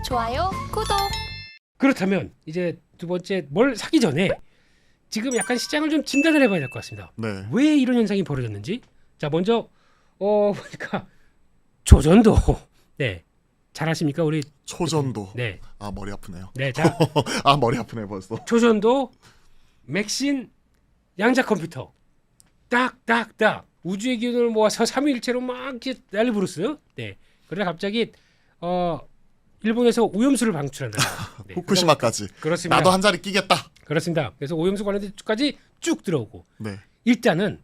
좋아요, 구독. 그렇다면 이제 두 번째 뭘 사기 전에 지금 약간 시장을 좀 진단을 해봐야 될 것 같습니다. 네. 왜 이런 현상이 벌어졌는지. 자, 먼저 보니까 조선도 네. 잘 아십니까? 우리 초전도. 네. 아 머리 아프네요. 네. 자, 아 머리 아프네 벌써. 조선도 맥신 양자 컴퓨터 딱딱딱 우주의 기운을 모아서 삼위일체로 막 이렇게 난리 부르스요. 네. 그러다 갑자기 일본에서 오염수를 방출한다. 네. 후쿠시마까지. 그렇습니다. 나도 한 자리 끼겠다. 그렇습니다. 그래서 오염수 관련된까지 쭉 들어오고 네. 일단은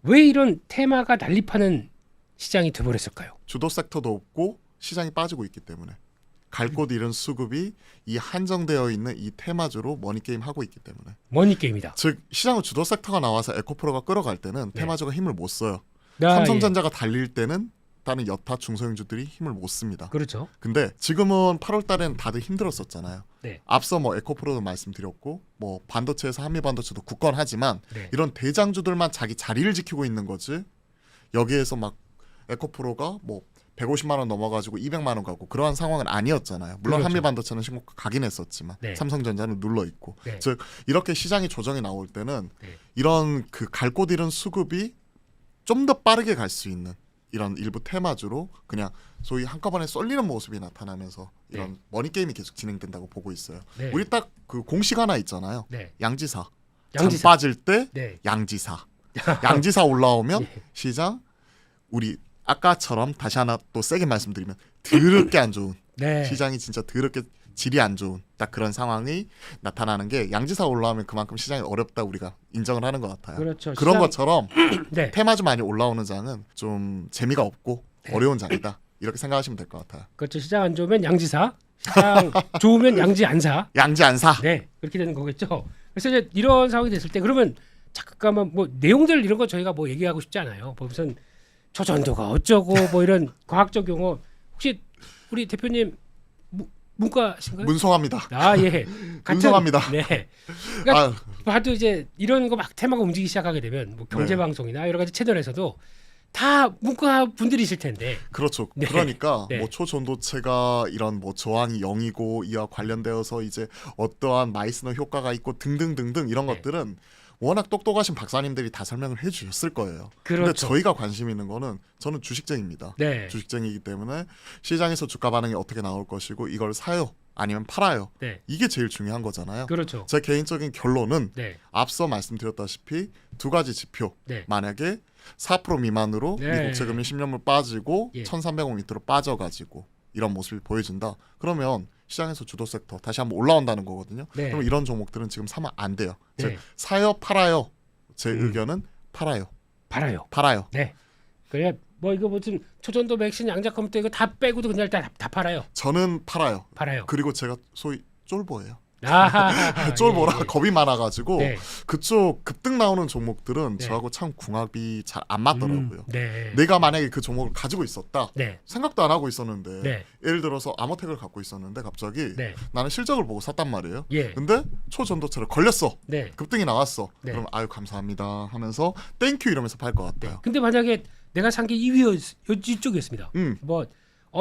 왜 이런 테마가 난립하는 시장이 돼버렸을까요? 주도 섹터도 없고 시장이 빠지고 있기 때문에 갈 곳 잃은 수급이 이 한정되어 있는 이 테마주로 머니게임 하고 있기 때문에 머니 게임이다. 즉 시장은 주도 섹터가 나와서 에코프로가 끌어갈 때는 테마주가 힘을 못 써요. 아, 삼성전자가 달릴 때는 다른 여타 중소형주들이 힘을 못 씁니다. 그렇죠. 근데 지금은 8월 달에는 다들 힘들었었잖아요. 네. 앞서 뭐 에코프로도 말씀드렸고 뭐 반도체에서 한미반도체도 굳건하지만 네. 이런 대장주들만 자기 자리를 지키고 있는 거지 여기에서 막 에코프로가 뭐 150만 원 넘어가지고 200만 원 가고 그러한 상황은 아니었잖아요. 물론 그렇죠. 한미반도체는 신고가 가긴 했었지만 네. 삼성전자는 눌러 있고 네. 즉 이렇게 시장이 조정이 나올 때는 네. 이런 그 갈 곳 잃은 수급이 좀 더 빠르게 갈 수 있는 이런 일부 테마주로 그냥 소위 한꺼번에 쏠리는 모습이 나타나면서 이런 네. 머니 게임이 계속 진행된다고 보고 있어요. 네. 우리 딱 그 공식 하나 있잖아요. 네. 양지사. 양지사. 잠 빠질 때 네. 양지사. 양지사 올라오면 예. 시장 우리 아까처럼 다시 하나 또 세게 말씀드리면 더럽게 안 좋은 네. 시장이 진짜 더럽게 질이 안 좋은 딱 그런 상황이 나타나는 게 양지사 올라오면 그만큼 시장이 어렵다 우리가 인정을 하는 것 같아요. 그렇죠. 그런 시장- 것처럼 네. 테마주 많이 올라오는 장은 좀 재미가 없고 네. 어려운 장이다 이렇게 생각하시면 될 것 같아요. 그렇죠. 시장 안 좋으면 양지사, 시장 좋으면 양지 안사. 양지 안 사. 네. 그렇게 되는 거겠죠. 그래서 이제 이런 상황이 됐을 때 그러면 잠깐만 뭐 내용들 이런 거 저희가 뭐 얘기하고 싶지 않아요. 뭐 무슨 초전도가 어쩌고 뭐 이런 과학적 용어 혹시 우리 대표님 문과신가요? 문송합니다. 아 예. 문송합니다. 네. 그러니까 아, 봐도 이제 이런 거 막 테마가 움직이기 시작하게 되면 뭐 경제 네. 방송이나 여러 가지 채널에서도 다 문과 분들이실 텐데. 그렇죠. 네. 그러니까 네. 뭐 초전도체가 이런 뭐 저항이 0이고 이와 관련되어서 이제 어떠한 마이스너 효과가 있고 등등등등 이런 네. 것들은 워낙 똑똑하신 박사님들이 다 설명을 해주셨을 거예요. 근데 그렇죠. 저희가 관심 있는 거는 저는 주식쟁입니다. 네. 주식쟁이기 때문에 시장에서 주가 반응이 어떻게 나올 것이고 이걸 사요 아니면 팔아요 네. 이게 제일 중요한 거잖아요. 그렇죠. 제 개인적인 결론은 네. 앞서 말씀드렸다시피 두 가지 지표 네. 만약에 4% 미만으로 네. 미국 세금이 10년물 빠지고 예. 1300원 밑으로 빠져가지고 이런 모습이 보여진다. 그러면 시장에서 주도 섹터 다시 한번 올라온다는 거거든요. 네. 그럼 이런 종목들은 지금 사면 안 돼요. 네. 즉 사요 팔아요. 제 의견은 팔아요. 팔아요. 팔아요. 네. 그래 뭐 이거 무슨 초전도 맥신 양자 컴퓨터 이거 다 빼고도 그냥 다 팔아요. 저는 팔아요. 팔아요. 그리고 제가 소위 쫄보예요. 아하. 쫄보라 예, 예. 겁이 많아가지고 네. 그쪽 급등 나오는 종목들은 네. 저하고 참 궁합이 잘 안 맞더라고요. 네. 내가 만약에 그 종목을 가지고 있었다. 네. 생각도 안 하고 있었는데 네. 예를 들어서 아모텍을 갖고 있었는데 갑자기 네. 나는 실적을 보고 샀단 말이에요. 예. 근데 초전도체를 걸렸어. 네. 급등이 나왔어. 네. 그럼 아유 감사합니다 하면서 땡큐 이러면서 팔 것 네. 같아요. 근데 만약에 내가 산 게 2위 이쪽이었습니다. 뭐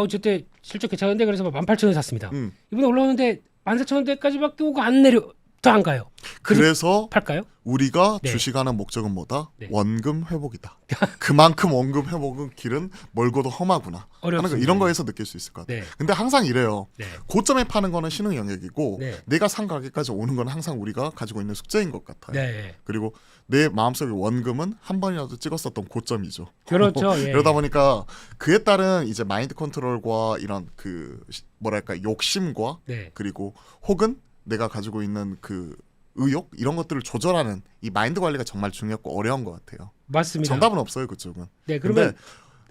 저때 실적 괜찮은데 그래서 18,000원 샀습니다. 이번에 올라오는데 14,000원대까지밖에 오고 안 내려 더 안 가요. 그래서 팔까요? 우리가 네. 주식하는 목적은 뭐다? 네. 원금 회복이다. 그만큼 원금 회복은 길은 멀고도 험하구나. 하는 거 어렵습니다. 이런 거에서 느낄 수 있을 것 같아요. 네. 근데 항상 이래요. 네. 고점에 파는 거는 신흥 영역이고 네. 내가 산 가격까지 오는 건 항상 우리가 가지고 있는 숙제인 것 같아요. 네. 그리고 내 마음속에 원금은 한 번이라도 찍었었던 고점이죠. 그렇죠. 예. 이러다 보니까 그에 따른 이제 마인드 컨트롤과 이런 그 뭐랄까 욕심과 네. 그리고 혹은 내가 가지고 있는 그 의욕 이런 것들을 조절하는 이 마인드 관리가 정말 중요하고 어려운 것 같아요. 맞습니다. 정답은 없어요 그쪽은. 네, 그러면 근데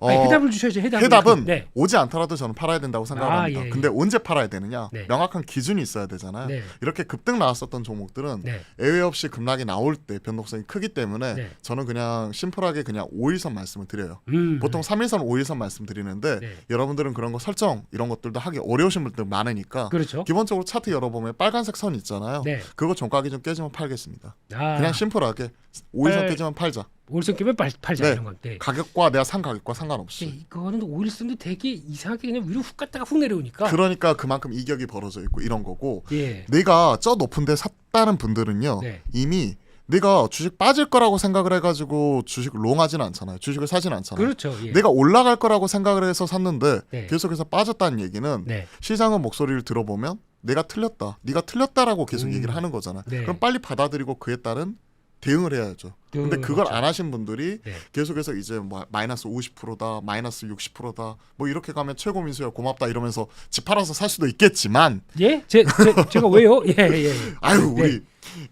아니, 해답을 주셔야죠. 해답은 네. 오지 않더라도 저는 팔아야 된다고 생각합니다. 예, 예. 근데 언제 팔아야 되느냐? 네. 명확한 기준이 있어야 되잖아요. 네. 이렇게 급등 나왔었던 종목들은 네. 예외 없이 급락이 나올 때 변동성이 크기 때문에 네. 저는 그냥 심플하게 그냥 5일선 말씀을 드려요. 음. 보통 3일선, 5일선 말씀드리는데 네. 여러분들은 그런 거 설정 이런 것들도 하기 어려우신 분들 많으니까 그렇죠. 기본적으로 차트 열어보면 빨간색 선 있잖아요. 네. 그거 종가 기준 깨지면 팔겠습니다. 아, 그냥 심플하게 5일선 팔- 깨지면 팔자. 오일선 끼면 팔자 네. 이런 건데. 가격과 내가 산 가격과 상관없이. 이거는 오일선도 되게 이상하게 그냥 위로 훅 갔다가 훅 내려오니까. 그러니까 그만큼 이격이 벌어져 있고 이런 거고. 예. 내가 저 높은데 샀다는 분들은요. 네. 이미 내가 주식 빠질 거라고 생각을 해가지고 주식 롱하지는 않잖아요. 주식을 사진 않잖아요. 그렇죠. 예. 내가 올라갈 거라고 생각을 해서 샀는데 네. 계속해서 빠졌다는 얘기는 네. 시장의 목소리를 들어보면 내가 틀렸다. 네가 틀렸다라고 계속 얘기를 하는 거잖아. 네. 그럼 빨리 받아들이고 그에 따른 대응을 해야죠. 근데 그걸 그렇죠. 안 하신 분들이 네. 계속해서 이제 뭐 마이너스 50%다, 마이너스 60%다, 뭐 이렇게 가면 최고 민수야 고맙다 이러면서 집 팔아서 살 수도 있겠지만, 예? 제가 왜요? 예. 아유 네. 우리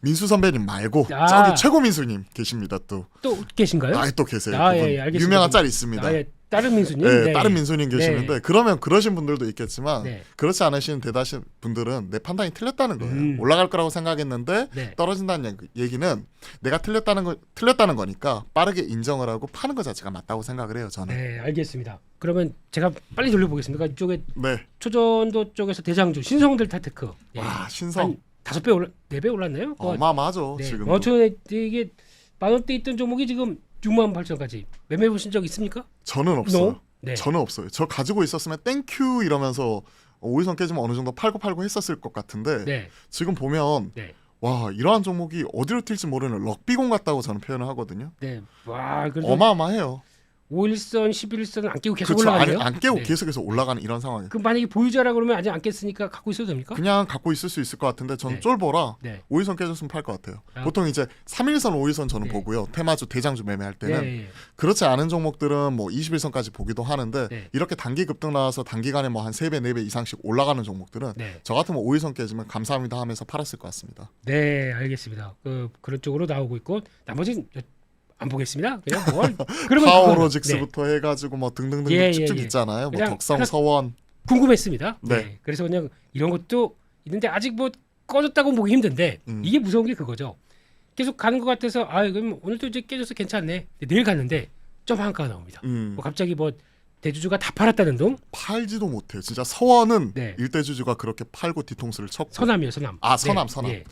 민수 선배님 말고 아. 저기 최고 민수님 계십니다 또. 또 계신가요? 또 계세요. 아, 그분 예, 알겠습니다. 유명한 짤이 있습니다. 아, 예. 다른 민수님. 네, 네. 다른 민수님 계시는데 네. 그러면 그러신 분들도 있겠지만 네. 그렇지 않으신 대다수 분들은 내 판단이 틀렸다는 거예요. 음. 올라갈 거라고 생각했는데 네. 떨어진다는 얘기는 내가 틀렸다는 거니까 빠르게 인정을 하고 파는 것 자체가 맞다고 생각을 해요. 저는. 네, 알겠습니다. 그러면 제가 빨리 돌려보겠습니다. 이쪽에 네. 초전도 쪽에서 대장주 신성들 타테크. 예. 와 신성 5배 4배 올랐나요? 어마어마하죠. 네. 지금. 이게 만 원대 있던 종목이 지금 68,000까지 매매 보신 적 있습니까? 저는 없어요. No? 네. 저는 없어요. 저 가지고 있었으면 땡큐 이러면서 오일선 깨지면 어느 정도 팔고 했었을 것 같은데 네. 지금 보면 네. 와 이러한 종목이 어디로 튈지 모르는 럭비공 같다고 저는 표현을 하거든요. 네. 와, 그래서 어마어마해요. 5일선, 11일선 안 깨고 계속 그렇죠. 올라가네요. 안 깨고 네. 계속해서 올라가는 이런 상황이. 그럼 만약에 보유자라 그러면 아직 안 깼으니까 갖고 있어도 됩니까? 그냥 갖고 있을 수 있을 것 같은데 저는 네. 쫄보라 네. 5일선 깨졌으면 팔 것 같아요. 아. 보통 이제 3일선 5일선 저는 네. 보고요. 테마주 대장주 매매할 때는 네. 그렇지 않은 종목들은 뭐 21선까지 보기도 하는데 네. 이렇게 단기 급등 나와서 단기간에 뭐 한 3배 4배 이상씩 올라가는 종목들은 네. 저 같으면 5일선 깨지면 감사합니다 하면서 팔았을 것 같습니다. 네, 알겠습니다. 그런 쪽으로 나오고 있고 나머지는 안 보겠습니다. 그냥 뭘 그러면 파워로직스부터 해가지고 뭐 등등등 예, 쭉쭉 예. 있잖아요. 뭐 그냥 덕성, 하나- 서원. 궁금했습니다. 네. 네. 그래서 그냥 이런 것도 있는데 아직 뭐 꺼졌다고 보기 힘든데 이게 무서운 게 그거죠. 계속 가는 것 같아서 그럼 오늘도 이제 깨져서 괜찮네. 내일 갔는데 점 한가가 나옵니다. 뭐 갑자기 뭐 대주주가 다 팔았다는 둥. 팔지도 못해요. 진짜 서원은 네. 일대주주가 그렇게 팔고 뒤통수를 쳤고. 서남이요, 서남. 아 서남. 예.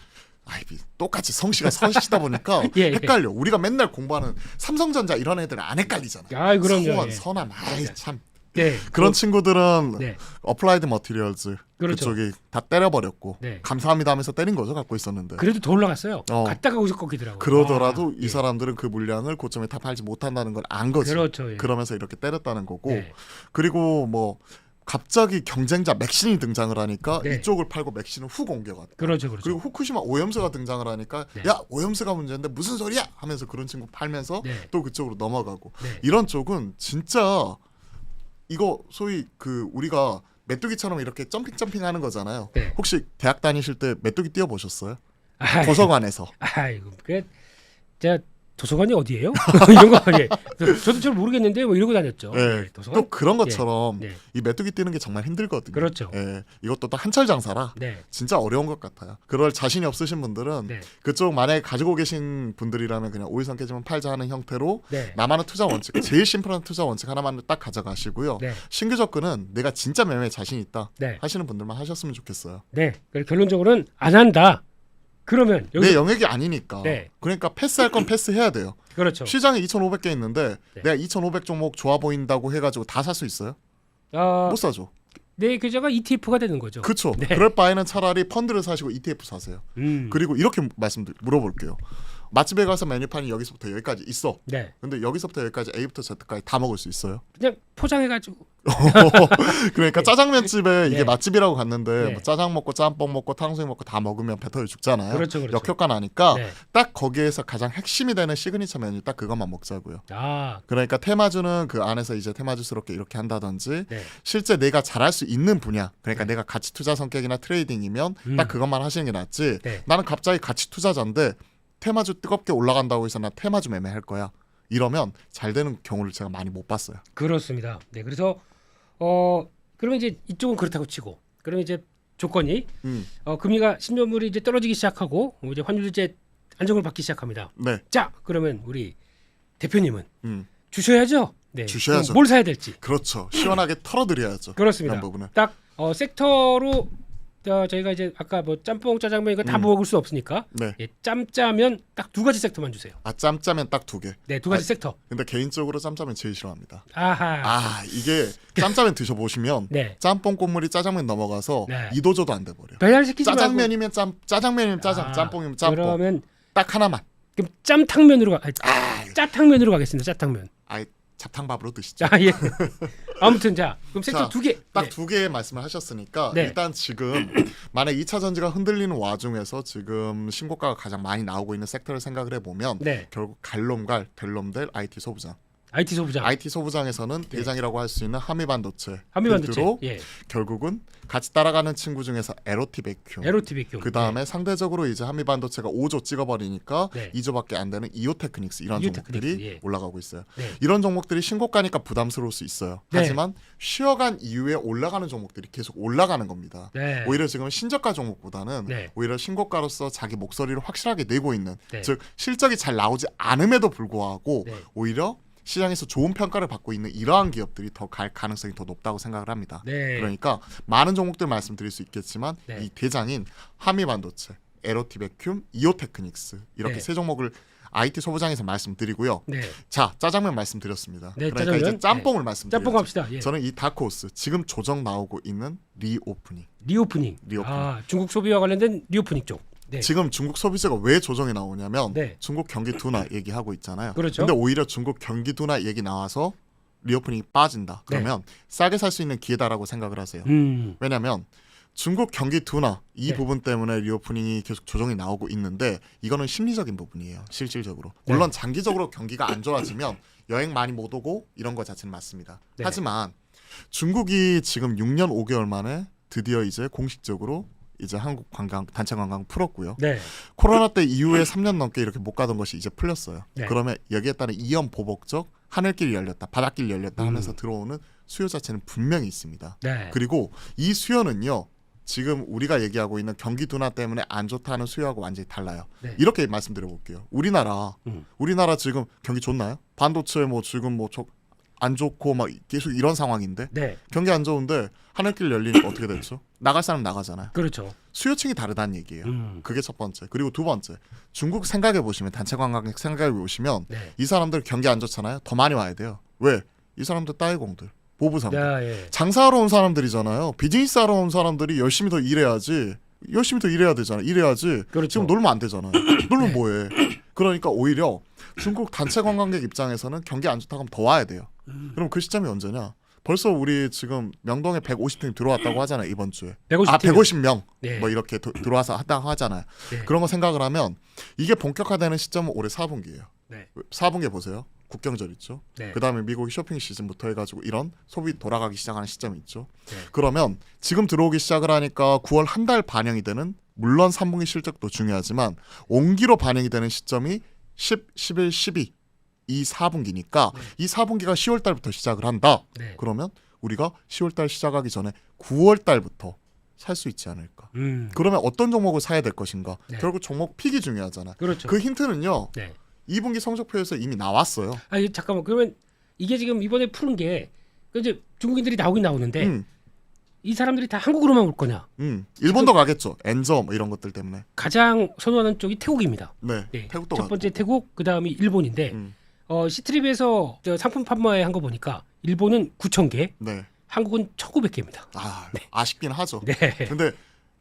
똑같이 성씨가 서시다 보니까 예, 예. 헷갈려. 우리가 맨날 공부하는 삼성전자 이런 애들 안 헷갈리잖아. 그럼요. 서원, 예. 서남. 맞아요. 참. 네. 그런 친구들은 네. 어플라이드 머티리얼즈 그렇죠. 그쪽이 다 때려버렸고 네. 감사합니다 하면서 때린 거죠. 갖고 있었는데. 그래도 더 올라갔어요. 어. 갔다가 오직 꺾이더라고요. 그러더라도 아, 이 사람들은 그 물량을 고점에 다 팔지 못한다는 걸 안 거지. 그렇죠. 예. 그러면서 이렇게 때렸다는 거고. 네. 그리고 뭐 갑자기 경쟁자 맥신이 등장을 하니까 네. 이쪽을 팔고 맥신은 훅 옮겨갔다. 그렇죠. 그리고 후쿠시마 오염수가 등장을 하니까 네. 야 오염수가 문제인데 무슨 소리야 하면서 그런 친구 팔면서 네. 또 그쪽으로 넘어가고 네. 이런 쪽은 진짜 이거 소위 그 우리가 메뚜기처럼 이렇게 점핑 하는 거잖아요. 네. 혹시 대학 다니실 때 메뚜기 뛰어보셨어요? 아이, 도서관에서. 아이고, 제가 도서관이 어디예요? 이런 거 예. 저도 잘 모르겠는데 뭐 이러고 다녔죠. 네. 도서관. 또 그런 것처럼 네. 이 메뚜기 뛰는 게 정말 힘들거든요. 그렇죠. 예. 이것도 또 한철 장사라 네. 진짜 어려운 것 같아요. 그럴 자신이 없으신 분들은 네. 그쪽 만약에 가지고 계신 분들이라면 그냥 오일선 깨지면 팔자 하는 형태로 네. 나만의 투자 원칙, 제일 심플한 투자 원칙 하나만 딱 가져가시고요. 네. 신규 접근은 내가 진짜 매매에 자신 있다 네. 하시는 분들만 하셨으면 좋겠어요. 네. 그래서 결론적으로는 안 한다. 그러면 내 영역이 아니니까. 네. 그러니까 패스할 건 패스해야 돼요. 그렇죠. 시장에 2,500개 있는데 네. 내가 2,500 종목 좋아 보인다고 해가지고 다 살 수 있어요? 못 사죠. 내 계좌가 ETF가 되는 거죠. 그렇죠. 네. 그럴 바에는 차라리 펀드를 사시고 ETF 사세요. 음. 그리고 이렇게 물어볼게요. 맛집에 가서 메뉴판이 여기서부터 여기까지 있어. 네. 근데 여기서부터 여기까지 A부터 Z까지 다 먹을 수 있어요. 그냥 포장해가지고. 그러니까 짜장면집에 이게 네. 맛집이라고 갔는데 네. 뭐 짜장 먹고 짬뽕 먹고 탕수육 먹고 다 먹으면 배터리 죽잖아요. 그렇죠, 그렇죠. 역효과 나니까 네. 딱 거기에서 가장 핵심이 되는 시그니처 메뉴 딱 그것만 먹자고요. 아, 그러니까 테마주는 그 안에서 이제 테마주스럽게 이렇게 한다든지 네. 실제 내가 잘할 수 있는 분야 그러니까 내가 가치 투자 성격이나 트레이딩이면 딱 그것만 하시는 게 낫지. 네. 나는 갑자기 가치 투자자인데 테마주 뜨겁게 올라간다고 해서 나 테마주 매매할 거야. 이러면 잘 되는 경우를 제가 많이 못 봤어요. 그렇습니다. 네. 그래서 그러면 이제 이쪽은 그렇다고 치고, 그러면 이제 조건이 금리가 10년물이 이제 떨어지기 시작하고 이제 환율이 이제 안정을 받기 시작합니다. 네. 자, 그러면 우리 대표님은 음. 주셔야죠. 네. 주셔야죠. 그럼 뭘 사야 될지. 그렇죠. 시원하게 털어드려야죠. 그렇습니다. 이런 부분은. 딱 섹터로 저희가 이제 아까 뭐 짬뽕, 짜장면 이거 다 음. 먹을 수 없으니까 네. 예, 짬짜면 딱 두 가지 섹터만 주세요. 아 짬짜면 딱 2개. 네, 두 가지 섹터. 근데 개인적으로 짬짜면 제일 싫어합니다. 아하. 아 이게 짬짜면 드셔보시면 네. 짬뽕 국물이 짜장면 넘어가서 네. 이도저도 안 돼버려. 배달시키지 말고. 짜장면이면 짜장면이면 짜장, 아, 짬뽕이면 짬뽕. 그러면 딱 하나만. 그럼 짬탕면으로 아, 짜탕면으로 가겠습니다. 짜탕면. 아이 잡탕밥으로 드시죠. 자, 예. 아무튼 자, 그럼 섹터 자, 두 개. 딱 네. 2개의 말씀을 하셨으니까 네. 일단 지금 만약 2차 전지가 흔들리는 와중에서 지금 신고가가 가장 많이 나오고 있는 섹터를 생각을 해보면 네. 결국 갈놈갈 델놈될 IT 소부장. IT 소부장. IT 소부장에서는 대장이라고 할 수 있는 한미반도체. 한미반도체. 필두로 예. 결국은 같이 따라가는 친구 중에서 에로티 백큐. 에로티 백큐. 그 다음에 상대적으로 이제 한미반도체가 5조 찍어버리니까 네. 2조밖에 안 되는 이오테크닉스 이런 이오테크닉스, 종목들이 예. 올라가고 있어요. 네. 이런 종목들이 신고가니까 부담스러울 수 있어요. 네. 하지만 쉬어간 이후에 올라가는 종목들이 계속 올라가는 겁니다. 네. 오히려 지금 신저가 종목보다는 네. 오히려 신고가로서 자기 목소리를 확실하게 내고 있는 네. 즉 실적이 잘 나오지 않음에도 불구하고 네. 오히려 시장에서 좋은 평가를 받고 있는 이러한 기업들이 더 갈 가능성이 더 높다고 생각을 합니다. 네. 그러니까 많은 종목들 말씀드릴 수 있겠지만 네. 이 대장인 한미반도체, 에로티베큐um, 이오테크닉스 이렇게 네. 세 종목을 IT 소부장에서 말씀드리고요. 네. 자 짜장면 말씀드렸습니다. 네, 그러니까 짜장면. 이제 짬뽕을 말씀드려요. 짬뽕 갑시다. 예. 저는 이 다크호스 지금 조정 나오고 있는 리오프닝. 리오프닝. 리오프닝. 아, 중국 소비와 관련된 리오프닝 쪽. 네. 지금 중국 소비자가 왜 조정이 나오냐면 네. 중국 경기 둔화 얘기하고 있잖아요. 그렇죠. 근데 오히려 중국 경기 둔화 얘기 나와서 리오프닝이 빠진다. 그러면 싸게 살 수 있는 기회다라고 생각을 하세요. 왜냐하면 중국 경기 둔화 이 네. 부분 때문에 리오프닝이 계속 조정이 나오고 있는데 이거는 심리적인 부분이에요. 실질적으로. 물론 장기적으로 경기가 안 좋아지면 여행 많이 못 오고 이런 거 자체는 맞습니다. 네. 하지만 중국이 지금 6년 5개월 만에 드디어 이제 공식적으로 이제 한국 관광 단체 관광 풀었고요. 네. 코로나 때 이후에 3년 넘게 이렇게 못 가던 것이 이제 풀렸어요. 네. 그러면 여기에 따른 이연 보복적 하늘길이 열렸다, 바닷길이 열렸다 하면서 들어오는 수요 자체는 분명히 있습니다. 네. 그리고 이 수요는요. 지금 우리가 얘기하고 있는 경기 둔화 때문에 안 좋다는 수요하고 완전히 달라요. 네. 이렇게 말씀드려 볼게요. 우리나라 지금 경기 좋나요? 반도체 뭐 지금 뭐 안 좋고 막 계속 이런 상황인데 네. 경기 안 좋은데 하늘길 열리니까 어떻게 되죠? 나갈 사람 나가잖아요. 그렇죠. 수요층이 다르다는 얘기예요. 그게 첫 번째. 그리고 두 번째. 중국 생각해 보시면 단체 관광객 생각해 보시면 네. 이 사람들 경기 안 좋잖아요. 더 많이 와야 돼요. 왜? 이 사람들 따이공들, 보부상들. 야, 예. 장사하러 온 사람들이잖아요. 비즈니스하러 온 사람들이 열심히 더 일해야지. 열심히 더 일해야 되잖아. 일해야지. 그렇죠. 지금 놀면 안 되잖아요. 놀면 뭐해? 그러니까 오히려 중국 단체 관광객 입장에서는 경기 안 좋다고 하면 더 와야 돼요. 그럼 그 시점이 언제냐? 벌써 우리 지금 명동에 150팀 들어왔다고 하잖아요. 이번 주에. 150 아 팀이요? 150명 네. 뭐 이렇게 들어와서 한다고 하잖아요. 네. 그런 거 생각을 하면 이게 본격화되는 시점은 올해 4분기예요. 네. 4분기에 보세요. 국경절 있죠. 네. 그다음에 미국이 쇼핑 시즌부터 해가지고 이런 소비 돌아가기 시작하는 시점이 있죠. 네. 그러면 지금 들어오기 시작을 하니까 9월 한 달 반영이 되는 물론 3분기 실적도 중요하지만 온기로 반영이 되는 시점이 10, 11, 12 이 4분기니까 네. 이 4분기가 10월 달부터 시작을 한다. 네. 그러면 우리가 10월 달 시작하기 전에 9월 달부터 살 수 있지 않을까. 그러면 어떤 종목을 사야 될 것인가. 네. 결국 종목 픽이 중요하잖아. 그렇죠. 그 힌트는요. 네. 2분기 성적표에서 이미 나왔어요. 아니 잠깐만. 그러면 이게 지금 이번에 푸는 게 이제 중국인들이 나오긴 나오는데 이 사람들이 다 한국으로만 올 거냐? 일본도 가겠죠. 엔저 뭐 이런 것들 때문에. 가장 선호하는 쪽이 태국입니다. 네. 네. 태국도 첫 가고. 번째 태국, 그다음이 일본인데 음, 시트립에서 저 상품 판매한 거 보니까 일본은 9,000개, 네. 한국은 1,900개입니다. 아, 아쉽긴 하죠. 네. 근데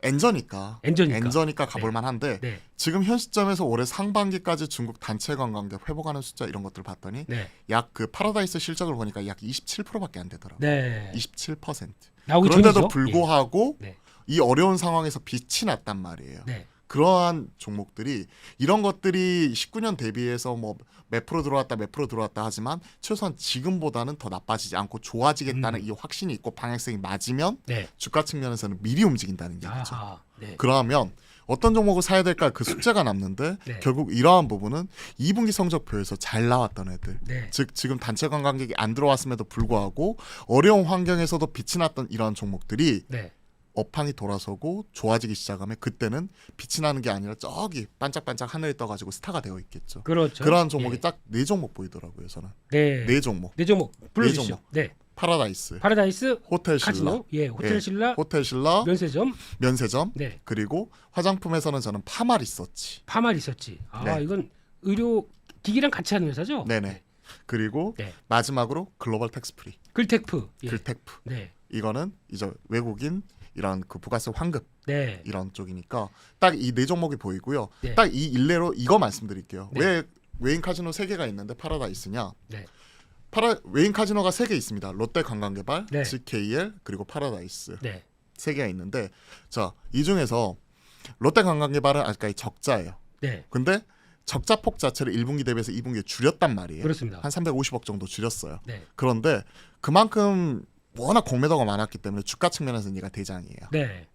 엔저니까 엔저니까. 가볼 만한데 네. 지금 현 시점에서 올해 상반기까지 중국 단체 관광객 회복하는 숫자 이런 것들을 봤더니 네. 약 그 파라다이스 실적을 보니까 약 27%밖에 안 되더라고요. 네. 27%. 나오기 그런데도 전이죠. 불구하고 예. 네. 이 어려운 상황에서 빛이 났단 말이에요. 네. 그러한 종목들이 이런 것들이 19년 대비해서 뭐 몇 프로 들어왔다 몇 프로 들어왔다 하지만 최소한 지금보다는 더 나빠지지 않고 좋아지겠다는 이 확신이 있고 방향성이 맞으면 네. 주가 측면에서는 미리 움직인다는 얘기죠. 아하. 네. 그러면 어떤 종목을 사야 될까 그 숙제가 남는데 네. 결국 이러한 부분은 2분기 성적표에서 잘 나왔던 애들 네. 즉 지금 단체 관광객이 안 들어왔음에도 불구하고 어려운 환경에서도 빛이 났던 이러한 종목들이 네. 업황이 돌아서고 좋아지기 시작하면 그때는 빛이 나는 게 아니라 저기 반짝반짝 하늘에 떠가지고 스타가 되어 있겠죠. 그렇죠. 그러한 종목이 예. 딱 4종목 보이더라고요. 저는 네. 4종목. 네 종목 불러주시죠. 종목. 네. 파라다이스, 호텔 신라, 카지노, 예, 호텔 신라, 호텔 신라, 면세점, 네. 그리고 화장품에서는 저는 파마 리서치. 파마 리서치. 아, 네. 이건 의료 기기랑 같이 하는 회사죠? 네네. 그리고 네. 마지막으로 글로벌 텍스프리, 글테프. 예. 글텍프. 네. 이거는 이제 외국인 이런 그 부가세 환급 네. 이런 쪽이니까 딱 이 네 종목이 보이고요. 네. 딱 이 일례로 이거 말씀드릴게요. 네. 왜 외인 카지노 3개가 있는데 파라다이스냐? 네. 외인 카지노가 3개 있습니다. 롯데 관광개발, 네. GKL 그리고 파라다이스 네. 3개가 있는데 자, 이 중에서 롯데 관광개발은 아직까지 적자예요. 네. 근데 적자 폭 자체를 1분기 대비해서 2분기에 줄였단 말이에요. 그렇습니다. 한 350억 정도 줄였어요. 네. 그런데 그만큼 워낙 공매도가 많았기 때문에 주가 측면에서는 얘가 대장이에요. 네.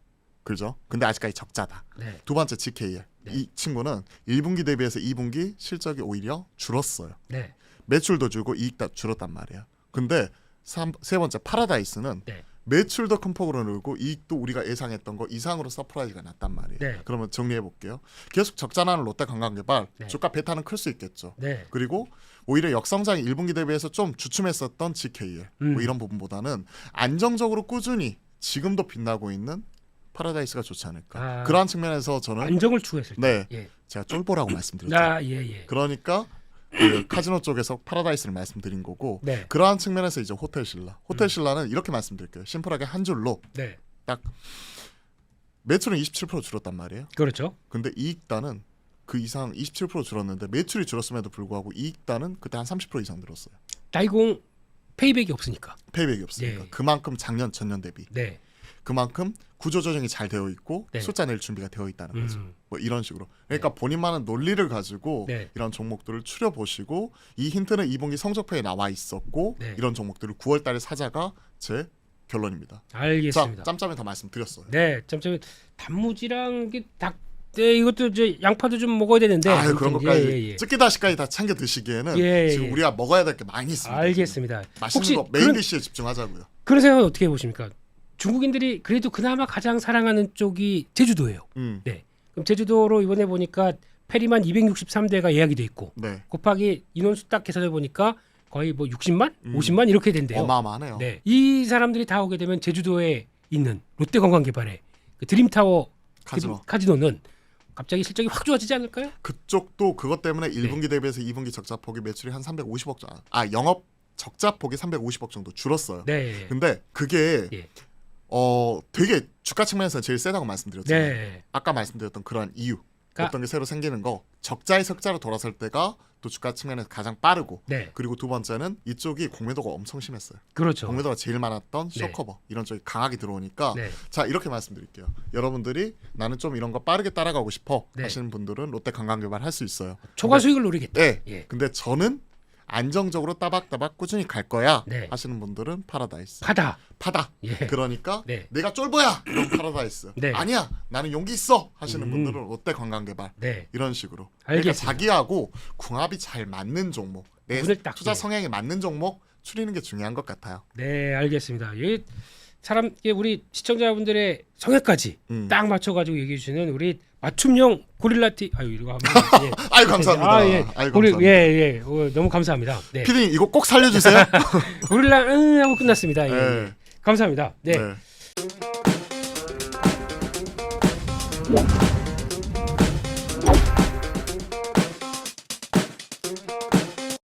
그죠? 근데 아직까지 적자다. 네. 두 번째 GKL. 네. 이 친구는 1분기 대비해서 2분기 실적이 오히려 줄었어요. 네. 매출도 줄고 이익도 줄었단 말이에요. 근데 세 번째 파라다이스는 네. 매출도 큰 폭으로 늘고 이익도 우리가 예상했던 거 이상으로 서프라이즈가 났단 말이에요. 네. 그러면 정리해 볼게요. 계속 적자나는 롯데 관광개발 네. 주가 배타는 클 수 있겠죠. 네. 그리고 오히려 역성장이 1분기 대비해서 좀 주춤했었던 GKL 뭐 이런 부분보다는 안정적으로 꾸준히 지금도 빛나고 있는 파라다이스가 좋지 않을까. 아. 그러한 측면에서 저는 안정을 추구했을 때. 네 예. 제가 쫄보라고 말씀드렸죠. 아, 예, 예. 그러니까 그 카지노 쪽에서 파라다이스를 말씀드린 거고 네. 그러한 측면에서 이제 호텔 신라. 호텔 신라는 이렇게 말씀드릴게요. 심플하게 한 줄로 네. 딱 매출은 27% 줄었단 말이에요. 그렇죠. 근데 이익단은 그 이상 27% 줄었는데 매출이 줄었음에도 불구하고 이익단은 그때 한 30% 이상 늘었어요. 다이공 페이백이 없으니까. 페이백이 없으니까 네. 그만큼 작년 전년 대비 네. 그만큼 구조 조정이 잘 되어 있고 네. 숫자 낼 준비가 되어 있다는 거죠. 음. 뭐 이런 식으로. 그러니까 본인만의 논리를 가지고 네. 이런 종목들을 추려 보시고 이 힌트는 2분기 성적표에 나와 있었고 네. 이런 종목들을 9월 달에 사자가 제 결론입니다. 알겠습니다. 자, 짬짬이 더 말씀드렸어요. 네, 짬짬이 단무지랑 이게 닭. 네, 이것도 이제 양파도 좀 먹어야 되는데. 아, 그런 것까지 예, 예. 찌개다시까지 다 챙겨 드시기에는 예, 지금 예. 우리가 먹어야 될 게 많이 있습니다. 알겠습니다. 맛있는 혹시 거 메인 그런- 디시에 집중하자고요. 그런 생각은 어떻게 보십니까? 중국인들이 그래도 그나마 가장 사랑하는 쪽이 제주도예요. 네. 그럼 제주도로 이번에 보니까 페리만 263대가 예약이 돼 있고 네, 곱하기 인원수 딱 계산해 보니까 거의 뭐 60만, 50만 이렇게 된대요. 어마어마하네요. 네. 이 사람들이 다 오게 되면 제주도에 있는 롯데관광개발의 그 드림타워 카지노는 갑자기 실적이 확 좋아지지 않을까요? 그쪽도 그것 때문에 네. 1분기 대비해서 2분기 적자 폭이 매출이 한 350억 정도. 영업 적자 폭이 350억 정도 줄었어요. 네. 근데 그게 예. 되게 주가 측면에서 제일 세다고 말씀드렸잖아요. 네. 아까 말씀드렸던 그러한 이유 그러니까- 어떤 게 새로 생기는 거 적자의 적자로 돌아설 때가 또 주가 측면에서 가장 빠르고 네. 그리고 두 번째는 이쪽이 공매도가 엄청 심했어요. 그렇죠. 공매도가 제일 많았던 네. 쇼커버 이런 쪽이 강하게 들어오니까 네. 자 이렇게 말씀드릴게요. 여러분들이 나는 좀 이런 거 빠르게 따라가고 싶어 네. 하시는 분들은 롯데 관광개발 할 수 있어요. 초과 수익을 노리겠다. 네. 예. 근데 저는 안정적으로 따박따박 꾸준히 갈 거야 네. 하시는 분들은 파라다이스. 파다. 예. 그러니까 네. 내가 쫄보야 이런 파라다이스. 네. 아니야 나는 용기 있어 하시는 분들은 롯데 관광개발. 네. 이런 식으로. 그러니까 알겠습니다. 자기하고 궁합이 잘 맞는 종목, 내 구분을 딱, 투자 예. 성향에 맞는 종목 추리는 게 중요한 것 같아요. 네, 알겠습니다. 이게 우리 시청자분들의 성향까지 딱 맞춰가지고 얘기해 주시는 우리 맞춤형 고릴라티. 아유 이거 하면 예. 아유 감사합니다. 아, 예. 아유 고리, 감사합니다. 예, 예. 너무 감사합니다. 네. 피디님 이거 꼭 살려주세요. 고릴라 하고 끝났습니다. 예. 네. 감사합니다. 네. 네.